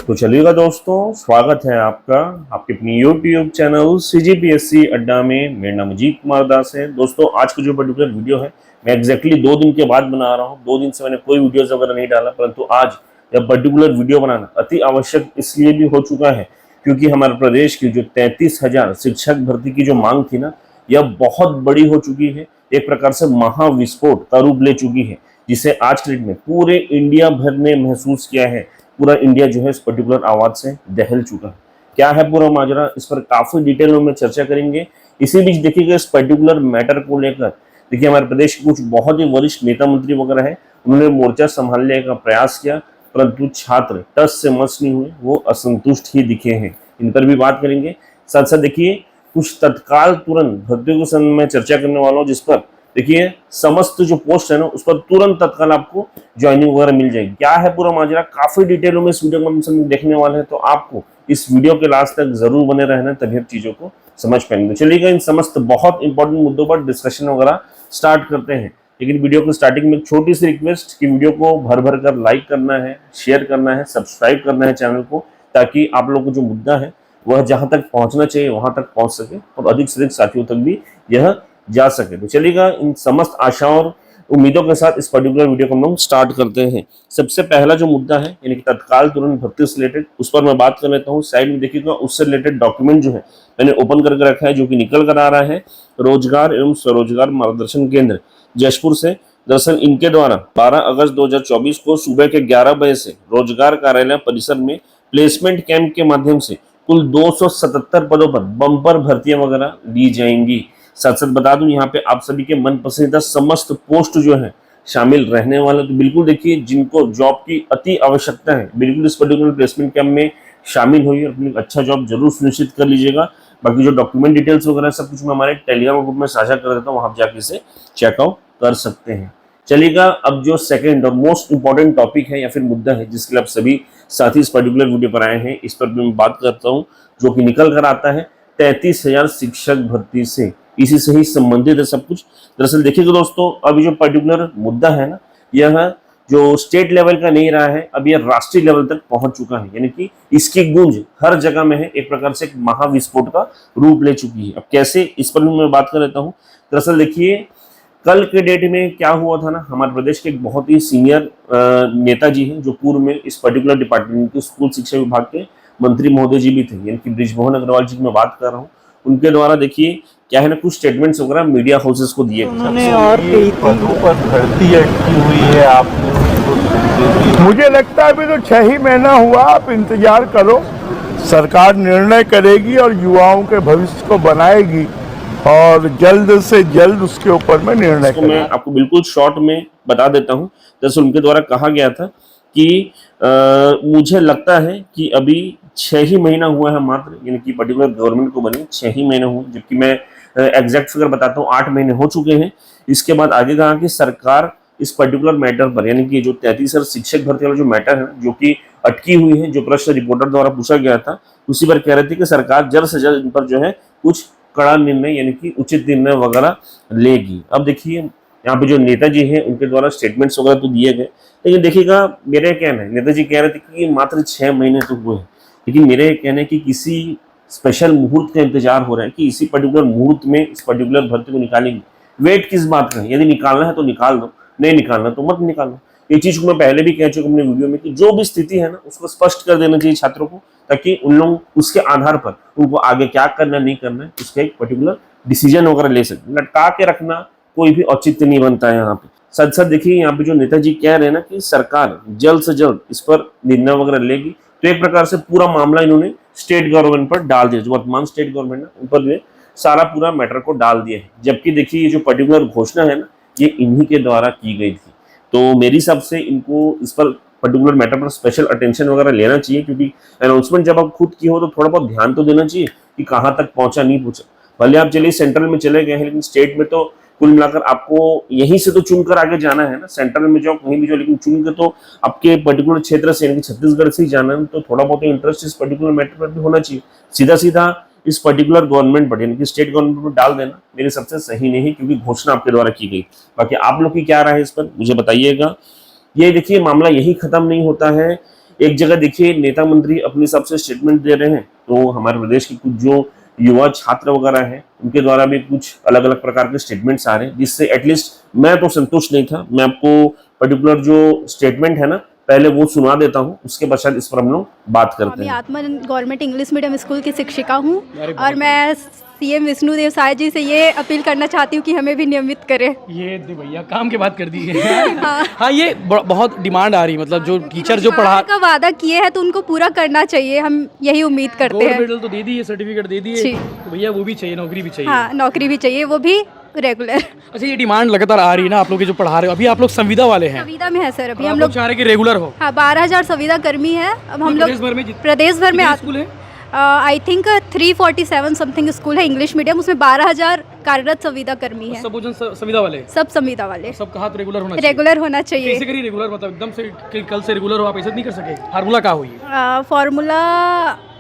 तो चलिएगा दोस्तों, स्वागत है आपका आपके अपनी यूट्यूब चैनल CGPSC अड्डा में। मेरा नाम अजीत कुमार दास है। दोस्तों, आज का जो पर्टिकुलर वीडियो है मैं एग्जैक्टली 2 दिन के बाद बना रहा हूँ। 2 दिन से मैंने कोई वीडियोस वगैरह नहीं डाला, परंतु आज यह पर्टिकुलर वीडियो बनाना अति आवश्यक इसलिए भी हो चुका है क्योंकि हमारे प्रदेश की जो 33,000 शिक्षक भर्ती की जो मांग थी ना, यह बहुत बड़ी हो चुकी है। एक प्रकार से महाविस्फोट का रूप ले चुकी है, जिसे आज के डेट में पूरे इंडिया भर ने महसूस किया है। पूरा इंडिया जो है इस पर्टिकुलर आवाज से दहल चुका है। क्या है पूरा माजरा, इस पर काफी डिटेल में चर्चा करेंगे। इसी बीच देखिएगा, इस पर्टिकुलर मैटर को लेकर देखिए हमारे प्रदेश के कुछ बहुत ही वरिष्ठ नेता मंत्री वगैरह हैं, उन्होंने मोर्चा संभालने का प्रयास किया, परंतु छात्र टस से मस नहीं हुए, वो असंतुष्ट ही दिखे हैं। इन पर भी बात करेंगे। साथ साथ देखिए कुछ तत्काल तुरंत भर्तियों के संबंध में चर्चा करने वाला हूँ, जिस पर देखिए समस्त जो पोस्ट है ना उस पर तुरंत तत्काल आपको ज्वाइनिंग वगैरह मिल जाएगी। क्या है पूरा माजरा, काफी डिटेलों में इस वीडियो को देखने वाले हैं, तो आपको इस वीडियो के लास्ट तक जरूर बने रहना, तभी आप चीजों को समझ पाएंगे। चलिएगा, इन समस्त बहुत इंपॉर्टेंट मुद्दों पर डिस्कशन वगैरह स्टार्ट करते हैं। लेकिन वीडियो को स्टार्टिंग में एक छोटी सी रिक्वेस्ट कि वीडियो को भर भर कर लाइक करना है, शेयर करना है, सब्सक्राइब करना है चैनल को, ताकि आप लोग को जो मुद्दा है वह जहां तक पहुंचना चाहिए वहां तक पहुंच सके और अधिक से अधिक साथियों तक भी यह जा सके। तो चलिएगा, इन समस्त आशाओं और उम्मीदों के साथ इस पर्टिकुलर वीडियो को हम लोग स्टार्ट करते हैं। सबसे पहला जो मुद्दा है यानी कि तत्काल तुरंत भर्ती से रिलेटेड, उस पर मैं बात कर लेता हूँ। साइड में देखिएगा, उससे रिलेटेड डॉक्यूमेंट जो है मैंने ओपन करके रखा है, जो कि निकल कर आ रहा है रोजगार एवं स्वरोजगार मार्गदर्शन केंद्र जयपुर से। दरअसल इनके द्वारा 12 अगस्त 2024 को सुबह के 11 बजे से रोजगार कार्यालय परिसर में प्लेसमेंट कैंप के माध्यम से कुल 277 पदों पर बम्पर भर्तियां वगैरह ली जाएंगी। साथ साथ बता दूं, यहाँ पे आप सभी के मन पसंदीदा समस्त पोस्ट जो है शामिल रहने वाले। तो बिल्कुल देखिए, जिनको जॉब की अति आवश्यकता है बिल्कुल इस पर्टिकुलर प्लेसमेंट कैंप में शामिल होइए और अपनी अच्छा जॉब जरूर सुनिश्चित कर लीजिएगा। बाकी जो डॉक्यूमेंट डिटेल्स वगैरह सब कुछ मैं हमारे टेलीग्राम ग्रुप में साझा कर देता हूँ, वहां जाके इसे चेकआउट कर सकते हैं। चलिएगा, अब जो सेकंड और मोस्ट इंपॉर्टेंट टॉपिक है या फिर मुद्दा है जिसके लिए आप सभी साथी इस पर्टिकुलर वीडियो पर आए हैं, इस पर भी मैं बात करता हूँ, जो कि निकल कर आता है 33,000 शिक्षक भर्ती से। इसी से ही संबंधित है सब कुछ। दरअसल देखिएगा दोस्तों, अभी जो पर्टिकुलर मुद्दा है ना, यह जो स्टेट लेवल का नहीं रहा है, अब यह राष्ट्रीय लेवल तक पहुंच चुका है, यानी कि इसकी गूंज हर जगह में है। एक प्रकार से एक महाविस्फोट का रूप ले चुकी है। अब कैसे, इस पर भी मैं बात कर लेता हूँ। दरअसल देखिए, कल के डेट में क्या हुआ था ना, हमारे प्रदेश के एक बहुत ही सीनियर नेताजी हैं, जो पूर्व में इस पर्टिकुलर डिपार्टमेंट के स्कूल शिक्षा विभाग के मंत्री महोदय जी भी थे, यानी कि बृजमोहन अग्रवाल जी की मैं बात कर रहा हूँ। उनके द्वारा देखिए क्या है ना, कुछ स्टेटमेंट्स वगैरह मीडिया हाउसेस को दिए उन्होंने और कई पदों पर भर्ती अटकी हुई है। आपने, मुझे लगता है अभी तो 6 ही महीना हुआ, आप इंतजार करो, सरकार निर्णय करेगी और युवाओं के भविष्य को बनाएगी और जल्द से जल्द उसके ऊपर में निर्णय करेगी। मैं आपको बिल्कुल शॉर्ट में बता देता हूँ। जैसे उनके द्वारा कहा गया था कि मुझे लगता है कि अभी 6 ही महीना हुआ है मात्र, यानी कि पर्टिकुलर गवर्नमेंट को बने 6 ही महीने हुए, जबकि मैं एग्जैक्ट फिगर बताता हूँ 8 महीने हो चुके हैं। इसके बाद आगे कहा कि सरकार इस पर्टिकुलर मैटर पर, यानी कि जो 33,000 शिक्षक भर्ती वाला जो मैटर है, जो कि अटकी हुई है, जो प्रश्न रिपोर्टर द्वारा पूछा गया था, उसी पर कह रहे थे कि सरकार जल्द से जल्द इन पर जो है कुछ कड़ा निर्णय यानी कि उचित निर्णय वगैरह लेगी। अब देखिए, यहाँ पे जो नेताजी हैं उनके द्वारा स्टेटमेंट्स वगैरह तो दिए गए, लेकिन देखिएगा मेरा कहना है, नेताजी कह रहे थे कि मात्र 6 महीने तो हुए हैं, लेकिन मेरा कहना है कि किसी स्पेशल मुहूर्त का इंतजार हो रहा है कि इसी पर्टिकुलर मुहूर्त में इस पर्टिकुलर भर्ती को निकालेंगे। वेट किस बात का है, यदि निकालना है तो निकाल दो, नहीं निकालना तो मत निकालो। ये चीज को मैं पहले भी कह चुका हूं अपने वीडियो में कि जो भी स्थिति है ना उसको स्पष्ट कर देना चाहिए छात्रों को, ताकि उन लोग उसके आधार पर उनको आगे क्या करना नहीं करना है उसका एक पर्टिकुलर डिसीजन वगैरह ले सकते। लटका के रखना कोई भी औचित्य नहीं बनता है यहाँ पे। साथ साथ देखिए, यहाँ पे जो नेताजी कह रहे हैं ना कि सरकार जल्द से जल्द इस पर निर्णय वगैरह लेगी, तो एक प्रकार से पूरा मामला इन्होंने स्टेट गवर्नमेंट पर डाल दिया, जो वर्तमान स्टेट गवर्नमेंट है उन पर जो सारा पूरा मैटर को डाल दिया है। जबकि देखिए, ये जो पर्टिकुलर घोषणा है ना, ये इन्हीं के द्वारा की गई थी। तो मेरे हिसाब से इनको इस पर पर्टिकुलर मैटर पर स्पेशल अटेंशन वगैरह लेना चाहिए, क्योंकि अनाउंसमेंट जब आप खुद की हो तो थोड़ा बहुत ध्यान तो देना चाहिए कि कहाँ तक पहुंचा नहीं पहुंचा। भले आप चलिए सेंट्रल में चले गए हैं, लेकिन स्टेट में तो कुल मिलाकर आपको यहीं से तो चुनकर आगे जाना है ना। सेंट्रल में जाओ कहीं भी जाओ, लेकिन चुन के तो आपके पर्टिकुलर क्षेत्र से यानी कि छत्तीसगढ़ से ही जाना है, तो थोड़ा बहुत इंटरेस्ट इस पर्टिकुलर मैटर पर भी होना चाहिए। सीधा सीधा इस पर्टिकुलर गवर्नमेंट पर यानी कि स्टेट गवर्नमेंट पर डाल देना मेरे सबसे सही नहीं, क्योंकि घोषणा आपके द्वारा की गई। बाकी आप लोग की क्या राय है इस पर मुझे बताइएगा। ये देखिए मामला यही खत्म नहीं होता है। एक जगह देखिए नेता मंत्री अपने हिसाब से स्टेटमेंट दे रहे हैं, तो हमारे प्रदेश के कुछ जो युवा छात्र वगैरह हैं उनके द्वारा भी कुछ अलग अलग प्रकार के स्टेटमेंट्स आ रहे हैं, जिससे एटलीस्ट मैं तो संतुष्ट नहीं था। मैं आपको पर्टिकुलर जो स्टेटमेंट है ना पहले वो सुना देता हूँ, उसके पश्चात इस पर हम लोग बात करते मैं हैं। आत्मा गवर्नमेंट इंग्लिश मीडियम स्कूल की शिक्षिका हूँ और मैं सीएम विष्णुदेव साय जी से ये अपील करना चाहती हूँ कि हमें भी नियमित करें। ये दे भैया काम की बात कर दी है। हाँ ये बहुत डिमांड आ रही है, मतलब जो टीचर जो पढ़ा का वादा किए हैं तो उनको पूरा करना चाहिए, हम यही उम्मीद करते गोल्ड हैं। मेडल तो दे दिए, सर्टिफिकेट दे दिए, जी। तो भैया वो भी चाहिए, नौकरी भी चाहिए। हाँ नौकरी भी चाहिए, वो भी रेगुलर। अच्छा ये डिमांड लगातार आ रही है ना आप लोग के जो पढ़ा रहे हो, अभी आप लोग संविदा वाले हैं, संविदा में है सर अभी हम हम लोग लोग। चाह रहे हैं कि रेगुलर हो। हाँ 12,000 संविदा कर्मी है अब हम लोग प्रदेश भर में प्रदेश भर में स्कूल है। आई थिंक 347 समथिंग स्कूल है इंग्लिश मीडियम, उसमें 12,000 कार्यरत संविदा कर्मी है। सब भोजन संविदा वाले, सब संविदा वाले सब कहा तो रेगुलर होना चाहिए। रेगुलर होना चाहिए। कैसे करिए रेगुलर, मतलब एकदम से कि कल से रेगुलर हो आप ऐसा नहीं कर सके? फार्मूला क्या हुई? फॉर्मूला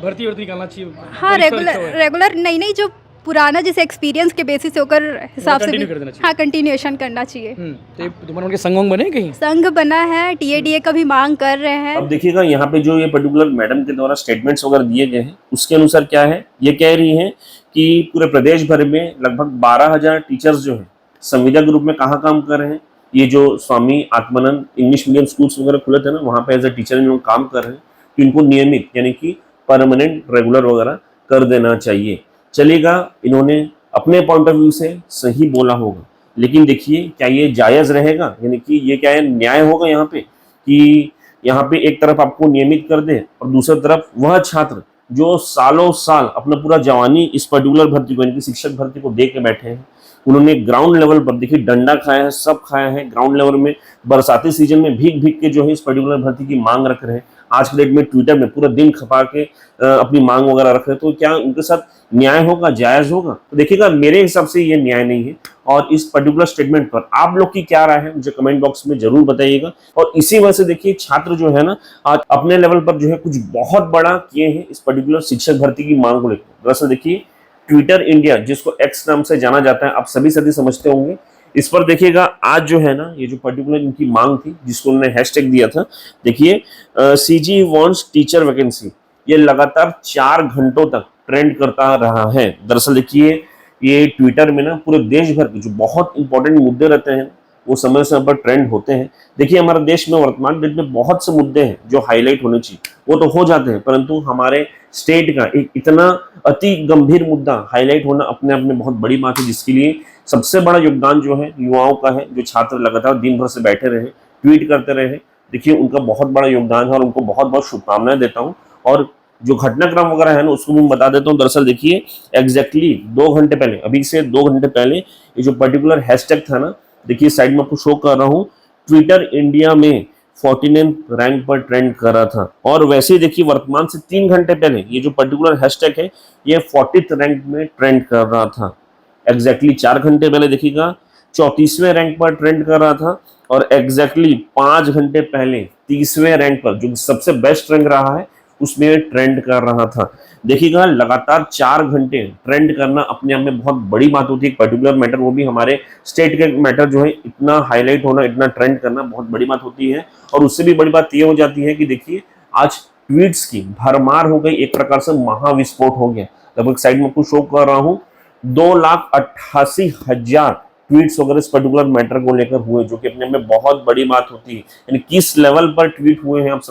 भर्ती निकालना चाहिए। हाँ रेगुलर नहीं जो पुराना जैसे एक्सपीरियंस के बेसिस से होकर हिसाब से continue भी कर देना चाहिए। हाँ कंटिन्यूएशन करना चाहिए। तो तुम्हारे उनके संग बने कहीं? संघ बना है, टीएडीए का भी मांग कर रहे हैं। अब देखिएगा यहाँ पे जो ये पर्टिकुलर मैडम के द्वारा स्टेटमेंट्स वगैरह दिए गए हैं उसके अनुसार क्या है, ये कह रही हैं कि पूरे प्रदेश भर में लगभग 12,000 टीचर्स जो हैं संविदा के रूप में कहाँ काम कर रहे हैं। ये जो Swami Atmanand English medium schools वगैरह खुले थे ना, वहाँ पे एज अ टीचर इन लोग काम कर रहे हैं, तो इनको नियमित यानी कि परमानेंट रेगुलर वगैरह कर देना चाहिए। चलेगा, इन्होंने अपने पॉइंट ऑफ व्यू से सही बोला होगा, लेकिन देखिए क्या ये जायज़ रहेगा, यानी कि ये क्या है न्याय होगा यहाँ पे कि यहाँ पे एक तरफ आपको नियमित कर दे और दूसरी तरफ वह छात्र जो सालों साल अपना पूरा जवानी इस पर्टिकुलर भर्ती को यानी कि शिक्षक भर्ती को दे के बैठे हैं, उन्होंने ग्राउंड लेवल पर देखिए डंडा खाया है, सब खाया है, ग्राउंड लेवल में बरसाती सीजन में भीग भीग के जो है इस पर्टिकुलर भर्ती की मांग रख रहे हैं। आज के डेट में ट्विटर में पूरा दिन खपा के अपनी मांग वगैरह रख रहे हैं, तो क्या उनके साथ न्याय होगा, जायज होगा? तो देखिएगा मेरे हिसाब से ये न्याय नहीं है। और इस पर्टिकुलर स्टेटमेंट पर आप लोग की क्या राय है मुझे कमेंट बॉक्स में जरूर बताइएगा। और इसी वजह से देखिए छात्र जो है ना आज अपने लेवल पर जो है कुछ बहुत बड़ा किए हैं इस पर्टिकुलर शिक्षक भर्ती की मांग को लेकर। दरअसल देखिए ट्विटर इंडिया, जिसको एक्स नाम से जाना जाता है, आप सभी समझते होंगे, इस पर देखिएगा आज जो है ना ये जो पर्टिकुलर इनकी मांग थी जिसको उन्होंने हैशटैग दिया था, देखिए सीजी वांट्स टीचर वैकेंसी, ये लगातार 4 घंटों तक ट्रेंड करता रहा है। दरअसल देखिए ये ट्विटर में ना पूरे देश भर के जो बहुत इंपॉर्टेंट मुद्दे रहते हैं वो समय समय पर ट्रेंड होते हैं। देखिए हमारे देश में वर्तमान डेट में बहुत से मुद्दे हैं जो हाईलाइट होने चाहिए, वो तो हो जाते हैं, परंतु हमारे स्टेट का एक इतना अति गंभीर मुद्दा हाईलाइट होना अपने आप में बहुत बड़ी बात है, जिसके लिए सबसे बड़ा योगदान जो है युवाओं का है, जो छात्र लगातार दिन भर से बैठे रहे, ट्वीट करते रहे। देखिए उनका बहुत बड़ा योगदान है और उनको बहुत बहुत शुभकामनाएं देता हूँ। और जो घटनाक्रम वगैरह है ना उसको भी बता देता हूँ। दरअसल देखिए एग्जैक्टली 2 घंटे पहले, अभी से 2 घंटे पहले ये जो पर्टिकुलर हैशटैग था ना, देखिए साइड में आपको शो कर रहा हूँ, ट्विटर इंडिया में 49 रैंक पर ट्रेंड कर रहा था। और वैसे ही देखिए वर्तमान से 3 घंटे पहले ये जो पर्टिकुलर हैशटैग है ये 40th रैंक में ट्रेंड कर रहा था। एग्जैक्टली 4 घंटे पहले देखिएगा 34वें रैंक पर ट्रेंड कर रहा था और एग्जैक्टली 5 घंटे पहले 30वें रैंक पर जो सबसे बेस्ट रैंक रहा है उसमें ट्रेंड कर रहा था। देखिएगा लगातार 4 घंटे ट्रेंड करना अपने आप में बहुत बड़ी बात होती है। एक पर्टिकुलर मैटर, वो भी हमारे स्टेट के मैटर जो है इतना हाईलाइट होना, इतना ट्रेंड करना बहुत बड़ी बात होती है। और उससे भी बड़ी बात ये हो जाती है कि देखिए आज ट्वीट्स की भरमार हो गई, एक प्रकार से महाविस्फोट हो गया। लगभग साइड में आपको शो कर रहा हूँ 2,88,000 ट्वीट्स वगैरह इस पर्टिकुलर मैटर को लेकर हुए, जो कि अपने में बहुत बड़ी बात होती है। यानी किस लेवल पर ट्वीट हुए हैं आप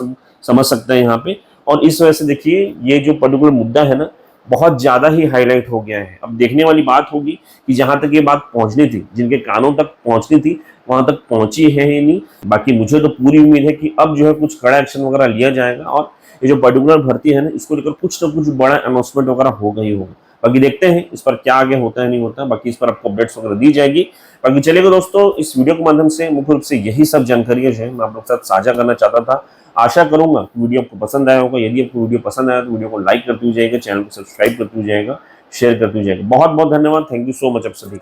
समझ सकते हैं यहाँ पे। और इस वजह से देखिए ये जो पर्टिकुलर मुद्दा है ना बहुत ज्यादा ही हाईलाइट हो गया है। अब देखने वाली बात होगी कि जहां तक ये बात पहुंचनी थी, जिनके कानों तक पहुंचनी थी, वहां तक पहुंची है ही नहीं। बाकी मुझे तो पूरी उम्मीद है कि अब जो है कुछ कड़ा एक्शन वगैरह लिया जाएगा और ये जो पर्टिकुलर भर्ती है ना इसको लेकर कुछ ना कुछ बड़ा अनाउंसमेंट वगैरह होगा ही होगा। बाकी देखते हैं इस पर क्या आगे होता है नहीं होता, बाकी इस पर आपको अपडेट्स वगैरह दी जाएगी। बाकी चलेगा दोस्तों, इस वीडियो के माध्यम से मुख्य रूप से यही सब जानकारियां जो है मैं आप लोग के साथ साझा करना चाहता था। आशा करूंगा कि वीडियो आपको पसंद आया होगा। यदि आपको वीडियो पसंद आया तो वीडियो को लाइक करते हुए जाएगा, चैनल को सब्सक्राइब करते हुए जाएगा, शेयर करते हुए जाएगा। बहुत बहुत धन्यवाद, थैंक यू सो मच आप सभी।